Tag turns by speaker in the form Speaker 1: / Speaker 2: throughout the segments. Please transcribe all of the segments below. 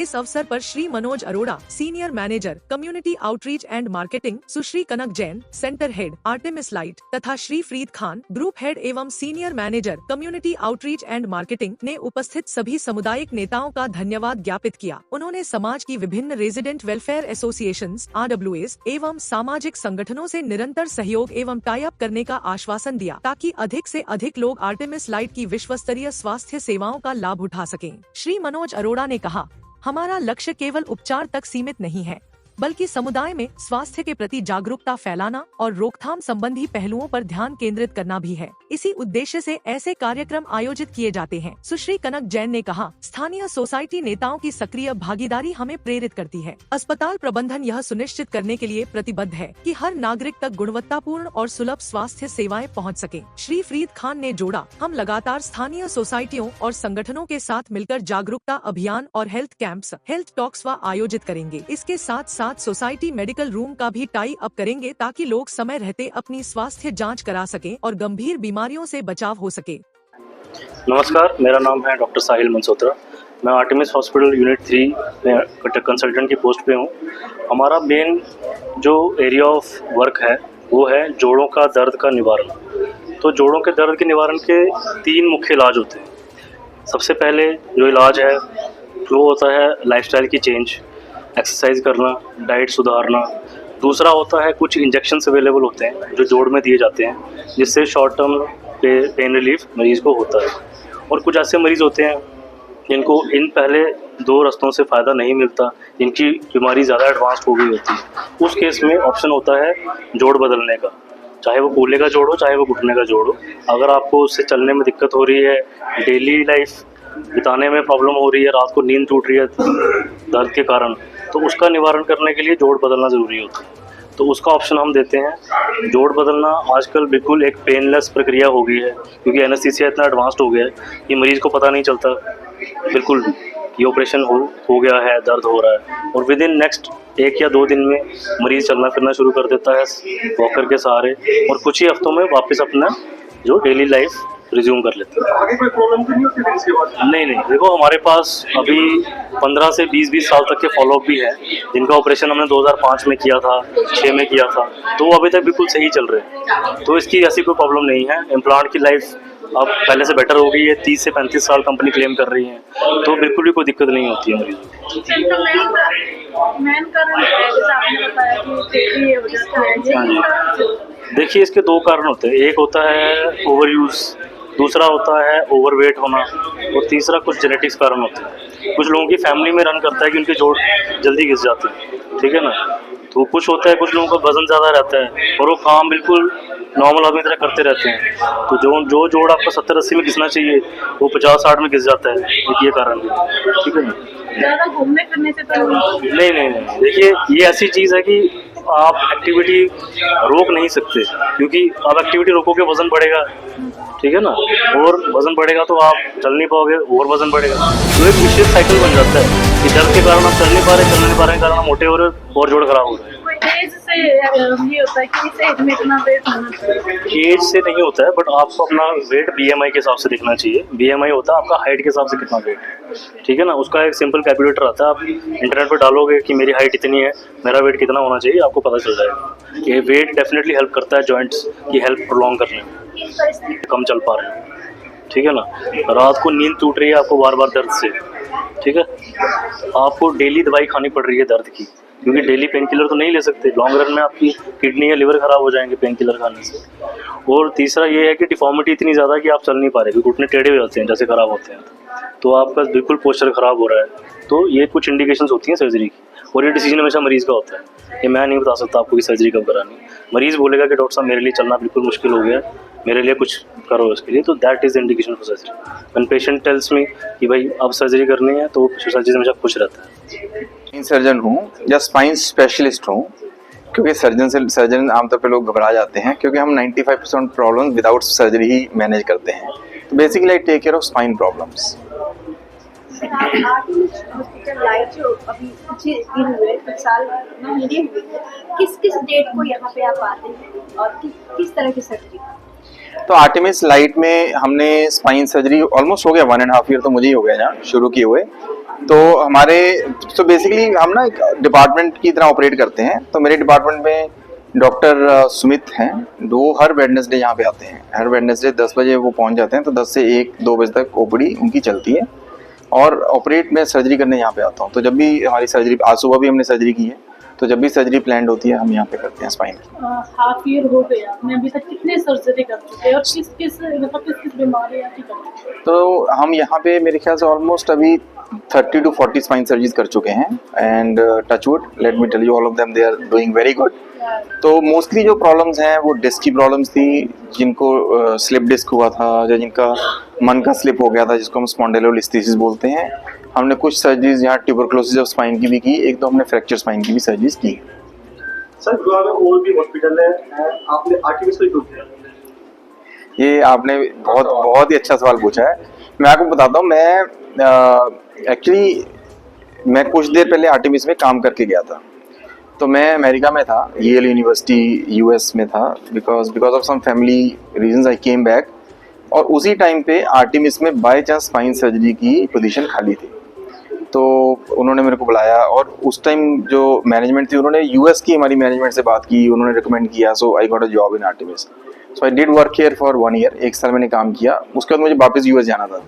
Speaker 1: इस अवसर पर Shri Manoj Arora, senior manager community outreach and marketing, Sushri Kanak Jain, centre head Artemis light तथा श्री फरीद खान, ग्रुप हेड एवं senior manager community outreach and marketing ने उपस्थित सभी सामुदायिक नेताओं का धन्यवाद ज्ञापित किया। उन्होंने समाज की विभिन्न रेजिडेंट वेलफेयर एसोसिएशंस RWAs एवं सामाजिक संगठनों से निरंतर सहयोग एवं टाई अप करने का आश्वासन दिया ताकि अधिक से अधिक लोग आर्टेमिस लाइट की विश्वस्तरीय स्वास्थ्य सेवाओं का लाभ उठा सकें। श्री मनोज अरोड़ा ने कहा, हमारा लक्ष्य केवल उपचार तक सीमित नहीं है, बल्कि समुदाय में स्वास्थ्य के प्रति जागरूकता फैलाना और रोकथाम संबंधी पहलुओं पर ध्यान केंद्रित करना भी है। इसी उद्देश्य से ऐसे कार्यक्रम आयोजित किए जाते हैं। सुश्री कनक जैन ने कहा, स्थानीय सोसाइटी नेताओं की सक्रिय भागीदारी हमें प्रेरित करती है। अस्पताल प्रबंधन यह सुनिश्चित करने के लिए प्रतिबद्ध है कि हर नागरिक तक गुणवत्तापूर्ण और सुलभ स्वास्थ्य सेवाएं पहुंच सके। श्री फरीद खान ने जोड़ा, हम लगातार स्थानीय सोसाइटियों और संगठनों के साथ मिलकर जागरूकता अभियान और हेल्थ कैंप्स, हेल्थ टॉक्स इसके करेंगे। इसके साथ सोसाइटी मेडिकल रूम का भी टाई अप करेंगे ताकि लोग समय रहते अपनी स्वास्थ्य जांच करा सकें और गंभीर बीमारियों से बचाव हो सके।
Speaker 2: नमस्कार, मेरा नाम है डॉक्टर साहिल मनसोत्रा। मैं आर्टेमिस हॉस्पिटल यूनिट 3 में कंसल्टेंट की पोस्ट पे हूँ। हमारा मेन जो एरिया ऑफ वर्क है वो है जोड़ों का दर्द का निवारण। तो जोड़ों के दर्द के निवारण के 3 मुख्य इलाज होते हैं। सबसे पहले जो इलाज है वो होता है लाइफस्टाइल की चेंज, एक्सरसाइज करना, डाइट सुधारना। दूसरा होता है कुछ इंजेक्शंस अवेलेबल होते हैं जो जोड़ में दिए जाते हैं जिससे शॉर्ट टर्म पेन रिलीफ मरीज़ को होता है। और कुछ ऐसे मरीज़ होते हैं जिनको इन पहले 2 रास्तों से फ़ायदा नहीं मिलता, जिनकी बीमारी ज़्यादा एडवांस हो गई होती है। उस केस में ऑप्शन होता है जोड़ बदलने का, चाहे वो कूल्हे का जोड़ हो चाहे वो घुटने का जोड़ हो। अगर आपको उससे चलने में दिक्कत हो रही है, डेली लाइफ बिताने में प्रॉब्लम हो रही है, रात को नींद टूट रही है दर्द के कारण, तो उसका निवारण करने के लिए जोड़ बदलना ज़रूरी होता है। तो उसका ऑप्शन हम देते हैं। जोड़ बदलना आजकल बिल्कुल एक पेनलेस प्रक्रिया हो गई है क्योंकि एनेस्थीसिया इतना एडवांस्ड हो गया है कि मरीज़ को पता नहीं चलता बिल्कुल ये ऑपरेशन हो गया है, दर्द हो रहा है, और विद इन नेक्स्ट 1 या 2 दिन में मरीज़ चलना फिरना शुरू कर देता है वॉकर के सहारे, और कुछ ही हफ्तों में वापस अपना जो डेली लाइफ रिज्यूम कर लेते हैं।
Speaker 3: आगे कोई प्रॉब्लम तो नहीं होती इसके बाद?
Speaker 2: नहीं, देखो हमारे पास अभी 15 से 20 साल तक के फॉलोअप भी है जिनका ऑपरेशन हमने 2005 में किया था, 6 में किया था, तो वो अभी तक बिल्कुल सही चल रहे हैं। तो इसकी ऐसी कोई प्रॉब्लम नहीं है। इम्प्लांट की लाइफ अब पहले से बेटर हो गई है, 30 से 35 साल कंपनी क्लेम कर रही है, तो बिल्कुल भी कोई दिक्कत नहीं होती है मरीज को। देखिए, इसके 2 कारण होते हैं। एक होता है ओवर यूज़, दूसरा होता है ओवरवेट होना, और तीसरा कुछ जेनेटिक्स कारण होते हैं। कुछ लोगों की फैमिली में रन करता है कि उनके जोड़ जल्दी घिस जाते हैं, ठीक है ना। तो कुछ होता है, कुछ लोगों का वजन ज़्यादा रहता है और वो काम बिल्कुल नॉर्मल आदमी तरह करते रहते हैं, तो जो जोड़ आपको 70-80 में घिसना चाहिए वो 50-60 में घिस जाता है। ये कारण है, ठीक है ना।
Speaker 4: ज़्यादा घूमने फिरने से तो
Speaker 2: नहीं। देखिए, ये ऐसी चीज़ है कि आप एक्टिविटी रोक नहीं सकते, क्योंकि आप एक्टिविटी रोकोगे वजन बढ़ेगा, ठीक है ना, और वजन बढ़ेगा तो आप चल नहीं पाओगे और वजन बढ़ेगा, तो एक विशेष साइकिल बन जाता है कि दर्द के कारण आप चल नहीं पा रहे के कारण आप मोटे हो रहे और जोड़ खराब हो रहे हैं।
Speaker 4: एज से ये होता है कि इस एज में इतना वेट होना चाहिए?
Speaker 2: एज से नहीं होता है, बट आपको अपना वेट BMI के हिसाब से देखना चाहिए। BMI होता है आपका हाइट के हिसाब से कितना वेट है, ठीक है ना। उसका एक सिंपल कैलकुलेटर आता है, आप इंटरनेट पर डालोगे कि मेरी हाइट इतनी है, मेरा वेट कितना होना चाहिए, आपको पता चल जाएगा। ये वेट डेफिनेटली हेल्प करता है जॉइंट्स की हेल्प प्रोलॉन्ग करने में, कम चल पा रहे हैं, ठीक है ना। रात को नींद टूट रही है आपको बार बार दर्द से, ठीक है, आपको डेली दवाई खानी पड़ रही है दर्द की, क्योंकि डेली पेन किलर तो नहीं ले सकते, लॉन्ग रन में आपकी किडनी या लिवर खराब हो जाएंगे पेन किलर खाने से। और तीसरा ये है कि डिफॉर्मिटी इतनी ज़्यादा कि आप चल नहीं पा रहे, क्योंकि घुटने टेढ़े हो जाते हैं जैसे खराब होते हैं, तो आपका बिल्कुल पोस्चर खराब हो रहा है। तो ये कुछ इंडिकेशंस होती हैं सर्जरी की, और ये डिसीजन हमेशा मरीज़ का होता है। ये मैं नहीं बता सकता आपको कि सर्जरी कब करानी। मरीज़ बोलेगा कि डॉक्टर साहब मेरे लिए चलना बिल्कुल मुश्किल हो गया, मेरे लिए कुछ करो इसके लिए, तो that is indication for surgery. When patient tells me कि भाई अब सर्जरी करनी है, तो सर्जरी हमेशा खुश रहता है।
Speaker 5: स्पाइन सर्जन हूँ या स्पाइन स्पेशलिस्ट हूँ, क्योंकि सर्जन आमतौर पे लोग घबरा जाते हैं, क्योंकि हम 95% प्रॉब्लम विदाउट सर्जरी ही मैनेज करते हैं। तो basically I take care of spine problems.
Speaker 4: Hospital light जो अभी कुछ दिन हुए, कुछ साल महीने हुए, किस डेट को यहाँ पे आप आते हैं और किस तरह की सर्जरी?
Speaker 5: तो आर्टेमिस लाइट में हमने स्पाइन सर्जरी ऑलमोस्ट हो गया 1.5 ईयर तो मुझे ही हो गया यहाँ शुरू किए हुए। तो हमारे तो बेसिकली हम ना एक डिपार्टमेंट की तरह ऑपरेट करते हैं। तो मेरे डिपार्टमेंट में डॉक्टर सुमित हैं, वो हर वेडनेसडे यहाँ पे आते हैं। हर वेडनेसडे 10 बजे वो पहुँच जाते हैं, तो 10 से 1-2 बजे तक ओपीडी उनकी चलती है और ऑपरेट में सर्जरी करने यहाँ पे आता हूँ। तो जब भी हमारी सर्जरी, आज सुबह भी हमने सर्जरी की है, तो जब भी सर्जरी प्लान होती है हम यहाँ पे करते हैं स्पाइन की।
Speaker 6: हाफ ईयर हो गया, आपने अभी तक कितने सर्जरी कर चुके हैं और किस किस बीमारी की कर चुके हैं?
Speaker 5: तो हम यहाँ पे मेरे ख्याल से ऑलमोस्ट अभी 30 to 40 स्पाइन सर्जरीज कर चुके हैं and touchwood, let me tell you, all of them they are doing very good. तो मोस्टली जो प्रॉब्लम्स हैं वो डिस्क की प्रॉब्लम्स थी, जिनको स्लिप डिस्क हुआ था या जिनका मन का स्लिप हो गया था, जिसको हम स्पॉन्डिलोलिस्थेसिस बोलते हैं। हमने कुछ सर्जरीज यहाँ ट्यूबरकुलोसिस ऑफ स्पाइन की भी की, एक तो हमने फ्रैक्चर स्पाइन की भी सर्जरीज की।
Speaker 3: सर गोवा में और भी हॉस्पिटल है, आपने आर्टिफिशियल क्यों किया?
Speaker 5: ये आपने बहुत ही अच्छा सवाल पूछा है। मैं आपको बताता हूँ, मैं एक्चुअली मैं कुछ देर पहले आर्टिमिस में काम करके गया था। तो मैं अमेरिका में था, येल यूनिवर्सिटी यूएस में था, because of some family reasons I came back. और उसी टाइम पे आर्टिमिस में बाय चांस स्पाइन सर्जरी की पोजीशन खाली थी, तो उन्होंने मेरे को बुलाया और उस टाइम जो मैनेजमेंट थी उन्होंने यूएस की हमारी मैनेजमेंट से बात की, उन्होंने रिकमेंड किया। So I got a job in Artemis. So I did work here for 1 year, 1 साल मैंने काम किया। उसके बाद मुझे वापस यूएस जाना था,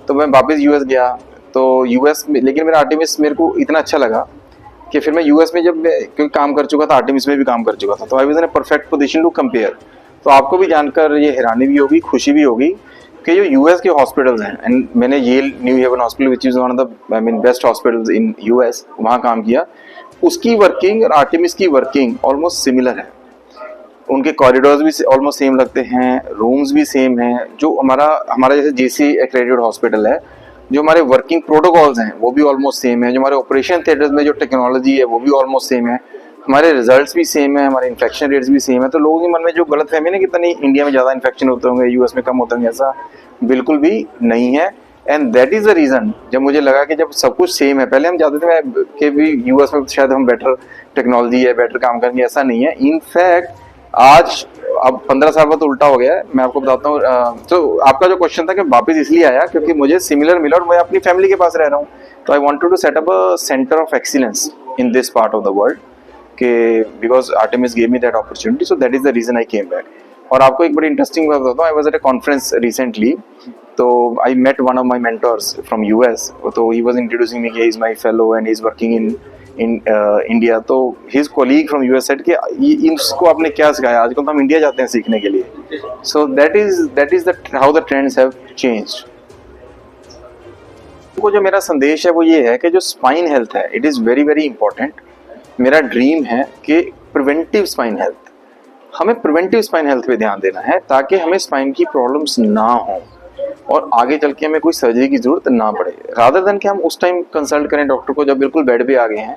Speaker 5: तो मैं वापस यूएस गया। तो यूएस में लेकिन मेरा आर्टिमिस मेरे को इतना अच्छा लगा कि फिर मैं यूएस में जब क्योंकि काम कर चुका था, आर्टिमिस में भी काम कर चुका था, तो I was in a perfect position to compare. तो आपको भी जानकर ये हैरानी भी होगी, खुशी भी होगी कि जो यूएस के हॉस्पिटल्स हैं, एंड मैंने Yale New Haven hospital which is one of the best hospitals in US, वहाँ काम किया। उसकी वर्किंग और आर्टिमिस की वर्किंग ऑलमोस्ट सिमिलर है। उनके कॉरिडोर्स भी ऑलमोस्ट सेम लगते हैं, रूम्स भी सेम हैं। जो हमारा जैसे जेसी एक्रेडिटेड हॉस्पिटल है, जो हमारे वर्किंग प्रोटोकॉल्स हैं वो भी ऑलमोस्ट सेम है। जो हमारे ऑपरेशन थिएटर्स में जो टेक्नोलॉजी है वो भी ऑलमोस्ट सेम है। हमारे रिजल्ट्स भी सेम है, हमारे इन्फेक्शन रेट्स भी सेम है। तो लोगों के मन में जो गलत फहमी है कि नहीं इंडिया में ज़्यादा इन्फेक्शन होते होंगे, यूएस में कम होते होंगे, ऐसा बिल्कुल भी नहीं है। And that is the reason जब मुझे लगा कि जब सब कुछ सेम है, पहले हम चाहते थे कि भी यूएस में शायद हम बेटर टेक्नोलॉजी है, बेटर काम करेंगे, ऐसा नहीं है। इनफैक्ट आज अब 15 साल बाद उल्टा हो गया है। मैं आपको बताता हूँ। तो आपका जो क्वेश्चन था कि वापस इसलिए आया क्योंकि मुझे सिमिलर मिला और मैं अपनी फैमिली के पास रह रहा हूँ। तो I wanted to set up a centre of excellence in this part of the world, के because Artemis gave me that opportunity, so that is the reason I came back. और आपको एक बड़ी इंटरेस्टिंग बात बताता हूँ, I was at a conference recently, तो I met one of my mentors from US. तो ही वाज इंट्रोड्यूसिंग मी कि he is my fellow and he is working in India. तो his colleague from US said कि इसको आपने क्या सिखाया, आजकल तो हम इंडिया जाते हैं सीखने के लिए। सो that is how the trends have changed. को जो मेरा संदेश है वो ये है कि जो स्पाइन हेल्थ है, it is very very important. मेरा ड्रीम है कि प्रिवेंटिव स्पाइन हेल्थ, हमें प्रिवेंटिव स्पाइन हेल्थ पे ध्यान देना है ताकि हमें स्पाइन की प्रॉब्लम्स ना हो और आगे चल के हमें कोई सर्जरी की जरूरत ना पड़े। रादर देन कि हम उस टाइम कंसल्ट करें डॉक्टर को जब बिल्कुल बेड पे आ गए हैं।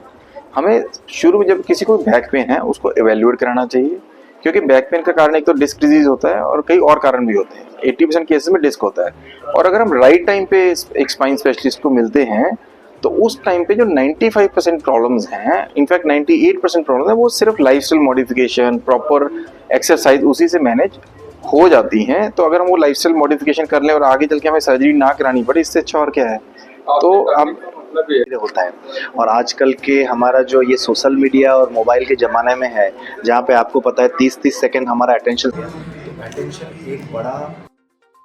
Speaker 5: हमें शुरू में जब किसी को बैक पेन है उसको एवेल्युएट कराना चाहिए, क्योंकि बैक पेन का कारण एक तो डिस्क डिजीज होता है और कई और कारण भी होते हैं। 80% केसेस में डिस्क होता है। और अगर हम राइट टाइम पे एक स्पाइन स्पेशलिस्ट को मिलते हैं तो उस टाइम पे जो 95% प्रॉब्लम्स हैं, इनफैक्ट 98% प्रॉब्लम है, वो सिर्फ लाइफस्टाइल मॉडिफिकेशन, प्रॉपर एक्सरसाइज, उसी से मैनेज हो जाती हैं। तो अगर हम वो लाइफस्टाइल मॉडिफिकेशन कर लें और आगे चल के हमें सर्जरी ना करानी पड़े, इससे अच्छा और क्या है। तो अब
Speaker 7: होता है। और आजकल के हमारा जो ये सोशल मीडिया और मोबाइल के ज़माने में है, जहाँ पे आपको पता है 30-30 सेकंड हमारा अटेंशन एक बड़ा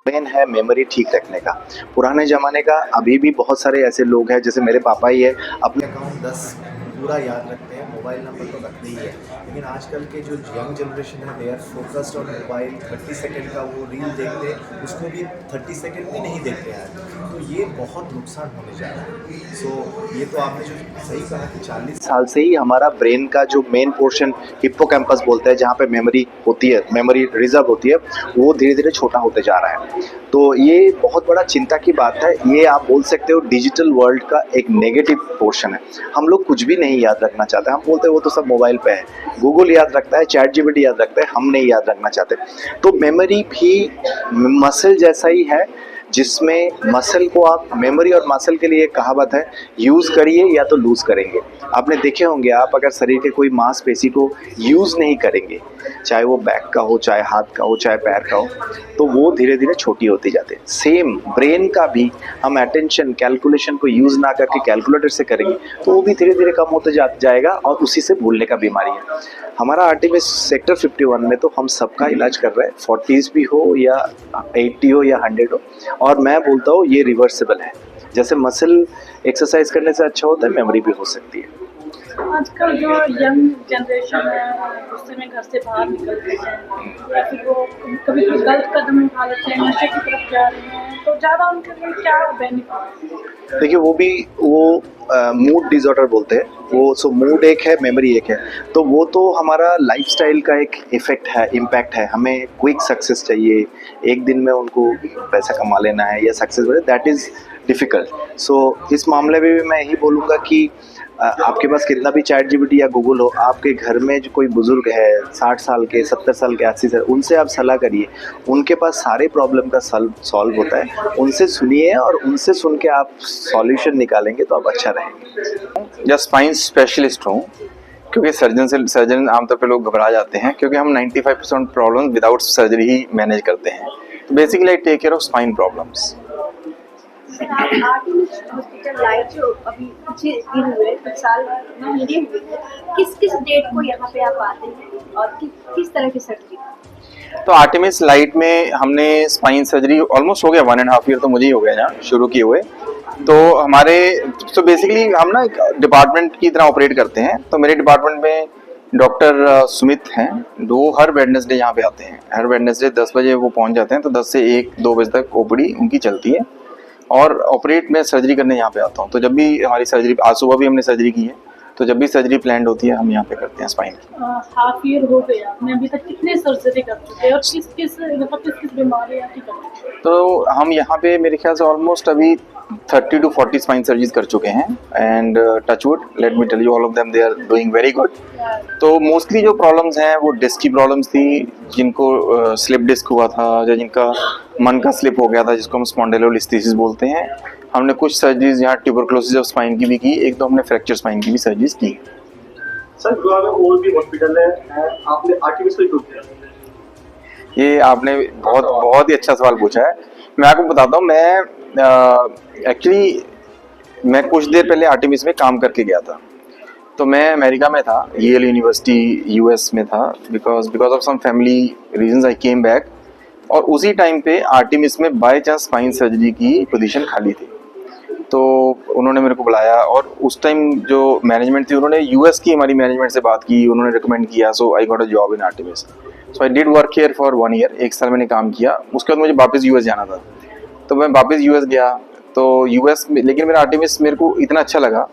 Speaker 7: मेन है मेमोरी ठीक रखने का। पुराने ज़माने का अभी भी बहुत सारे ऐसे लोग हैं, जैसे मेरे पापा ही है, अपने अकाउंट 10 पूरा याद रखते हैं, मोबाइल नंबर तो रखते ही है। लेकिन आजकल के जो यंग जनरेशन है, they are focused on mobile. 30 second का वो रील देखते हैं, उसको भी 30 सेकंड भी नहीं देखते हैं। तो ये बहुत नुकसान होने जा रहा है। सो ये तो आपने जो सही कहा कि 40 साल से ही हमारा ब्रेन का जो मेन पोर्शन हिप्पोकैम्पस बोलते हैं, जहाँ पे मेमोरी होती है, मेमोरी रिजर्व होती है, वो धीरे धीरे छोटा होते जा रहा है। तो ये बहुत बड़ा चिंता की बात है। ये आप बोल सकते हो डिजिटल वर्ल्ड का एक नेगेटिव पोर्शन है। हम लोग कुछ भी नहीं याद रखना चाहते। हम बोलते हैं वो तो सब मोबाइल पे है, गूगल याद रखता है, चैट जीपीटी याद रखता है, हम नहीं याद रखना चाहते। तो मेमोरी भी मसल जैसा ही है। जिसमें मसल को आप मेमोरी और मसल के लिए एक कहावत है, यूज़ करिए या तो लूज़ करेंगे। आपने देखे होंगे, आप अगर शरीर के कोई मांसपेशी को यूज़ नहीं करेंगे, चाहे वो बैक का हो, चाहे हाथ का हो, चाहे पैर का हो, तो वो धीरे धीरे छोटी होती जाती है। सेम ब्रेन का भी हम अटेंशन कैलकुलेशन को यूज़ ना करके कैलकुलेटर से करेंगे तो वो भी धीरे धीरे कम होते जाएगा और उसी से भूलने का बीमारी है। हमारा आर्टिमिस सेक्टर 51 में तो हम सबका इलाज कर रहे हैं, 40s भी हो या 80 हो या 100 हो, और मैं बोलता हूँ ये रिवर्सिबल है। जैसे मसल एक्सरसाइज करने से अच्छा होता है, मेमोरी भी हो सकती है।
Speaker 6: आजकल जो यंग जनरेशन है गुस्से में घर से बाहर निकलते हैं या फिर वो कभी कभी गलत कदम उठा लेते हैं, नशे की तरफ जा रहे हैं, तो ज़्यादा उनके लिए क्या बेनिफिट?
Speaker 7: देखिए वो मूड डिसऑर्डर बोलते हैं वो। सो मूड एक है, मेमोरी एक है, तो वो तो हमारा लाइफस्टाइल का एक इफेक्ट है, इम्पैक्ट है। हमें क्विक सक्सेस चाहिए, एक दिन में उनको पैसा कमा लेना है या सक्सेस, दैट इज़ डिफ़िकल्ट। सो इस मामले में भी मैं यही बोलूँगा कि आपके पास कितना भी चैट जीपीटी या गूगल हो, आपके घर में जो कोई बुजुर्ग है 60 साल के, 70 साल के, 80 साल, उनसे आप सलाह करिए। उनके पास सारे प्रॉब्लम का सॉल्व होता है, उनसे सुनिए और उनसे सुन के आप सॉल्यूशन निकालेंगे तो आप अच्छा रहेंगे।
Speaker 5: या स्पाइन स्पेशलिस्ट हूँ, क्योंकि सर्जन आमतौर पे लोग घबरा जाते हैं, क्योंकि हम 95% प्रॉब्लम विदाउट सर्जरी ही मैनेज करते हैं। तो basically I take care of spine problems.
Speaker 4: Sir, आप आर्टिमिस हॉस्पिटल लाए जो अभी कुछ दिन हुए, कुछ साल महीने हुए, किस डेट को यहाँ पे आप आते हैं और किस तरह की सर्जरी?
Speaker 5: तो आर्टिमिस लाइट में हमने स्पाइन सर्जरी ऑलमोस्ट हो गया 1.5 ईयर तो मुझे ही हो गया यहाँ शुरू किए हुए। तो हमारे तो बेसिकली हम ना एक डिपार्टमेंट की तरह ऑपरेट करते हैं। तो मेरे डिपार्टमेंट में डॉक्टर सुमित हैं, वो हर वेडनेसडे यहाँ पे आते हैं। हर वेडनेसडे 10 बजे वो पहुँच जाते हैं, तो 10 से 1-2 बजे तक ओपीडी उनकी चलती है और ऑपरेट में सर्जरी करने यहाँ पे आता हूँ। तो जब भी हमारी सर्जरी, आज सुबह भी हमने सर्जरी की है, तो जब भी सर्जरी प्लान होती है हम यहाँ पे करते हैं स्पाइन की।
Speaker 6: हाफ ईयर हो गया, आपने अभी तक कितने सर्जरी कर चुके हैं और किस किस बीमारी आपकी कर चुके हैं? तो
Speaker 5: हम यहाँ पे मेरे ख्याल से ऑलमोस्ट अभी 30 to 40 स्पाइन सर्जरीज कर चुके हैं and touchwood, let me tell you, all of them they are doing very good. तो मोस्टली जो प्रॉब्लम्स हैं वो डिस्क की प्रॉब्लम्स थी, जिनको स्लिप डिस्क हुआ था या जिनका मन का स्लिप हो गया था, जिसको हम स्पॉन्डिलोलिस्थेसिस बोलते हैं। हमने कुछ सर्जरीज यहाँ ट्यूबरकुलोसिस ऑफ स्पाइन की भी की, एक तो हमने फ्रैक्चर स्पाइन की भी सर्जरीज की।
Speaker 3: सर, गोवा में और भी हॉस्पिटल है, आपने आर्टिमिस को क्यों किया?
Speaker 5: ये आपने बहुत ही अच्छा सवाल पूछा है। मैं आपको बताता हूँ, मैं कुछ देर पहले आर्टिमिस में काम करके गया था। तो मैं अमेरिका में था, येल यूनिवर्सिटी यूएस में था, because of some family reasons I came back. और उसी टाइम पे आर्टिमिस में बाय चांस स्पाइन सर्जरी की पोजीशन खाली थी, तो उन्होंने मेरे को बुलाया और उस टाइम जो मैनेजमेंट थी उन्होंने यूएस की हमारी मैनेजमेंट से बात की, उन्होंने रिकमेंड किया। So I got a job in Artemis. So I did work here for 1 year, 1 साल मैंने काम किया। उसके बाद मुझे वापस यूएस जाना था, तो मैं वापस यूएस गया। तो यूएस में लेकिन मेरा आर्टिमिस मेरे को इतना अच्छा लगा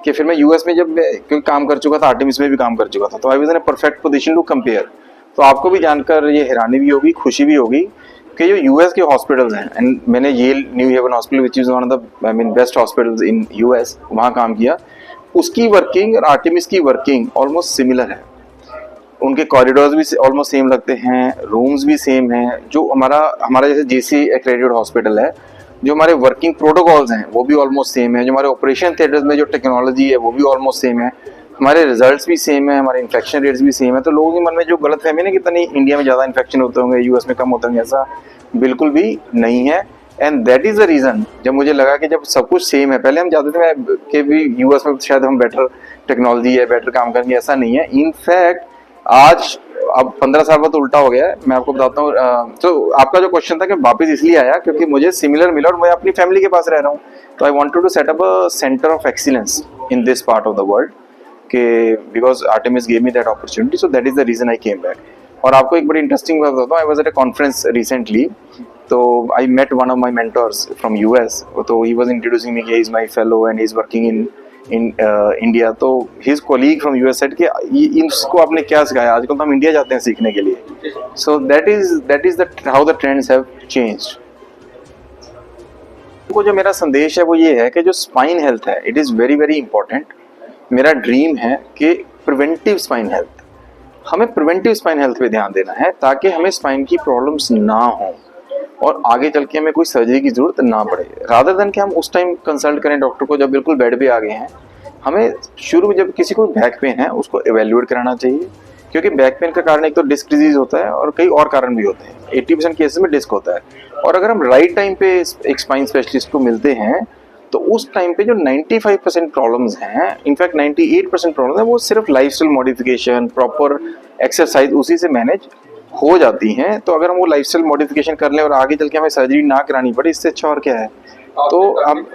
Speaker 5: कि फिर मैं यूएस में जब क्योंकि काम कर चुका था, आर्टिमिस में भी काम कर चुका था, तो I was in a perfect position to compare. तो आपको भी जानकर ये हैरानी भी होगी, खुशी भी होगी कि जो यूएस के हॉस्पिटल्स हैं, एंड मैंने Yale New Haven hospital which is one of the best hospitals in US, वहाँ काम किया। उसकी वर्किंग और आर्टिमिस की वर्किंग ऑलमोस्ट सिमिलर है। उनके कॉरिडोर्स भी ऑलमोस्ट सेम लगते हैं, रूम्स भी सेम हैं। जो हमारा जैसे जेसी एक्रेडिटेड हॉस्पिटल है, जो हमारे वर्किंग प्रोटोकॉल्स हैं वो भी ऑलमोस्ट सेम है। जो हमारे ऑपरेशन थिएटर्स में जो टेक्नोलॉजी है वो भी ऑलमोस्ट सेम है। हमारे रिजल्ट्स भी सेम है, हमारे इन्फेक्शन रेट्स भी सेम है। तो लोगों के मन में जो गलत फहमी है कि पता नहीं इंडिया में ज़्यादा इन्फेक्शन होते होंगे, यूएस में कम होते होंगे, ऐसा बिल्कुल भी नहीं है। And that is the reason जब मुझे लगा कि जब सब कुछ सेम है, पहले हम जाते थे कि भी यूएस में शायद हम बेटर टेक्नोलॉजी है, बेटर काम करेंगे, ऐसा नहीं है। इनफैक्ट आज अब 15 साल बाद तो उल्टा हो गया है। मैं आपको बताता हूँ। तो आपका जो क्वेश्चन था कि वापस इसलिए आया क्योंकि मुझे सिमिलर मिला और मैं अपनी फैमिली के पास रह रहा हूँ, तो I wanted to set up a centre of excellence in this part of the world, कि because Artemis gave me that opportunity, so that is the reason I came back. और आपको एक बड़ी इंटरेस्टिंग बात बताता हूँ, I was at a conference recently, तो I met one of my mentors from US. तो ही वाज इंट्रोड्यूसिंग मी कि he is my fellow and he is working in India. तो his colleague from US said कि इसको आपने क्या सिखाया, आजकल तो हम इंडिया जाते हैं सीखने के लिए। सो that is how the trends have changed. को जो मेरा संदेश है वो ये है कि जो स्पाइन हेल्थ है, it is very very important. मेरा ड्रीम है कि प्रिवेंटिव स्पाइन हेल्थ, हमें प्रिवेंटिव स्पाइन हेल्थ पे ध्यान देना है ताकि हमें स्पाइन की प्रॉब्लम्स ना हो। और आगे चल के हमें कोई सर्जरी की जरूरत ना पड़े, रादर देन कि हम उस टाइम कंसल्ट करें डॉक्टर को जब बिल्कुल बेड पे आ गए हैं। हमें शुरू में जब किसी को बैक पेन है उसको एवेल्युएट कराना चाहिए, क्योंकि बैक पेन का कारण एक तो डिस्क डिजीज होता है और कई और कारण भी होते हैं। 80% केसेस में डिस्क होता है, और अगर हम राइट टाइम पे एक स्पाइन स्पेशलिस्ट को मिलते हैं तो उस टाइम पे जो 95% प्रॉब्लम्स हैं, इनफैक्ट 98% प्रॉब्लम है, वो सिर्फ लाइफस्टाइल मॉडिफिकेशन, प्रॉपर एक्सरसाइज उसी से मैनेज हो जाती हैं। तो अगर हम वो लाइफस्टाइल मॉडिफिकेशन कर लें और आगे चल के हमें सर्जरी ना करानी पड़े, इससे अच्छा और क्या है। तो हम